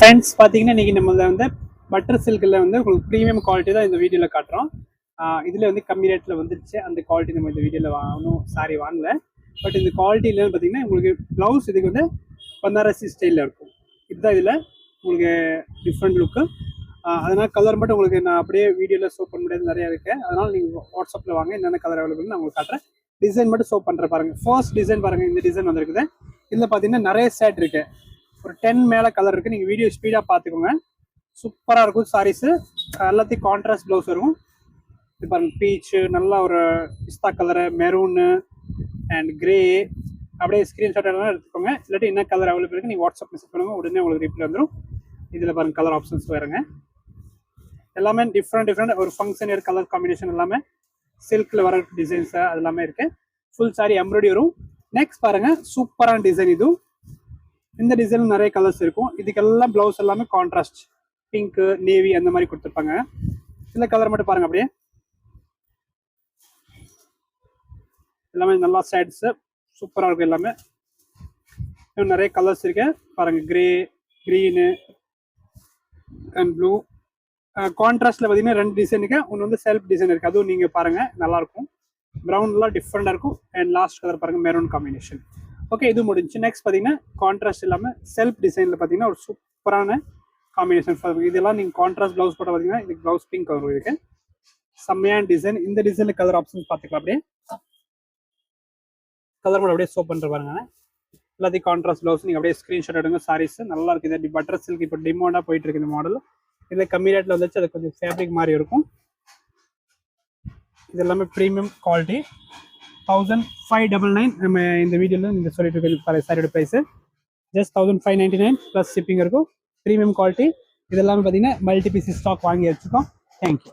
Friends பார்த்தீங்கன்னா இன்றைக்கி நம்மள வந்து பட்டர் சில்கில் வந்து உங்களுக்கு ப்ரீமியம் குவாலிட்டி தான் இந்த வீடியோவில் காட்டுறோம். இதில் வந்து கம்மி ரேட்டில் வந்துருச்சு. அந்த குவாலிட்டி நம்ம இந்த வீடியோவில் வாங்கல. பட் இந்த குவாலிட்டியில் பார்த்தீங்கன்னா உங்களுக்கு ப்ளவுஸ் இதுக்கு வந்து பனாரசி ஸ்டைலில் இருக்கும். இதுதான் இதில் உங்களுக்கு டிஃப்ரெண்ட் லுக்கு. அதனால் கலர் மட்டும் உங்களுக்கு நான் அப்படியே வீடியோவில் ஷோ பண்ண முடியாது, நிறையா இருக்குது. அதனால் நீங்கள் வாட்ஸ்அப்பில் வாங்க, என்னென்ன கலர் அவைலபிள் நான் உங்களுக்கு காட்டுறேன். டிசைன் மட்டும் ஷோ பண்ணுறேன் பாருங்கள். ஃபர்ஸ்ட் டிசைன் பாருங்கள், இந்த டிசைன் வந்துருக்குது. இதில் பார்த்தீங்கன்னா நிறைய செட் இருக்குது. ஒரு 10 மேலே கலர் இருக்குது. நீங்கள் வீடியோ ஸ்பீடாக பார்த்துக்கோங்க. சூப்பராக இருக்கும் சாரீஸு. எல்லாத்தையும் கான்ட்ராஸ்ட் ப்ளவுஸ் இருக்கும். இது பாருங்கள், பீச்சு, நல்லா ஒரு பிஸ்தா கலரு, மெரூனு அண்ட் கிரே. அப்படியே ஸ்க்ரீன்ஷாட் எல்லாம் எடுத்துக்கோங்க. இல்லாட்டி என்ன கலர் அவைலபிள் இருக்குது நீங்கள் வாட்ஸ்அப் மெசேஜ் பண்ணுங்கள், உடனே உங்களுக்கு ரிப்ளை வந்துடும். இதில் பாருங்கள் கலர் ஆப்ஷன்ஸ் வேறுங்க. எல்லாமே டிஃப்ரெண்ட் ஒரு ஃபங்க்ஷன் இயர் கலர் காம்பினேஷன், எல்லாமே சில்கில் வர டிசைன்ஸு அது எல்லாமே இருக்குது. ஃபுல் சாரி எம்ப்ராய்டரி வரும். நெக்ஸ்ட் பாருங்கள், சூப்பரான டிசைன். இதுவும் இந்த டிசைன் நிறைய கலர்ஸ் இருக்கும். இதுக்கெல்லாம் ப்ளவுஸ் எல்லாமே கான்ட்ராஸ்ட் பிங்க்கு, நேவி அந்த மாதிரி கொடுத்துருப்பாங்க. இந்த கலர் மட்டும் பாருங்க, அப்படியே எல்லாமே நல்லா ஷேட்ஸு சூப்பராக இருக்கும். எல்லாமே இன்னும் நிறைய கலர்ஸ் இருக்கு பாருங்க. Grey, green and blue. கான்ட்ராஸ்ட்ல பார்த்தீங்கன்னா 2 டிசைன் இருக்கு. ஒன்று வந்து செல்ஃப் டிசைன் இருக்கு, அதுவும் நீங்கள் பாருங்க நல்லா இருக்கும். ப்ரௌன்லாம் டிஃப்ரெண்டாக இருக்கும். அண்ட் லாஸ்ட் கலர் பாருங்க, மெரூன் காம்பினேஷன். ஓகே, இது முடிஞ்சு. நெக்ஸ்ட் பார்த்தீங்கன்னா கான்ட்ராஸ்ட் இல்லாமல் செல்ஃப் டிசைனில் பார்த்தீங்கன்னா ஒரு சூப்பரான காம்பினேஷன். இதெல்லாம் நீங்கள் கான்ட்ராஸ்ட் ப்ளவுஸ் போட பார்த்தீங்கன்னா இதுக்கு ப்ளவுஸ் பிங்க் வரும். இதுக்கு செம்மையான டிசைன். இந்த டிசைனில் கலர் ஆப்ஷன்ஸ் பார்த்துக்கலாம். அப்படியே கலர் மட்டும் அப்படியே ஷோ பண்ணுற பாருங்க. எல்லாத்தையும் கான்ட்ராஸ்ட் ப்ளவுஸ் நீங்கள் அப்படியே ஸ்க்ரீன்ஷாட் எடுங்க. சாரீஸ் நல்லா இருக்குது. இது பட்டர் சில்க் இப்போ டிமாண்டாக போயிட்டு இருக்கு இந்த மாடல். இதில் கம்மி ரேட்டில் வந்துச்சு. அது கொஞ்சம் ஃபேப்ரிக் மாதிரி இருக்கும். இது எல்லாமே ப்ரீமியம் குவாலிட்டி. 1599 நம்ம இந்த வீடியோவில் நீங்கள் சொல்லிட்டு இருக்க சாரியோட ப்ரைஸு ஜஸ்ட் 1599 ப்ளஸ் ஷிப்பிங் இருக்கும். Premium quality. இது எல்லாமே பார்த்தீங்கன்னா மல்டி பீஸ் ஸ்டாக் வாங்கி வச்சுக்கோம். தேங்க்யூ.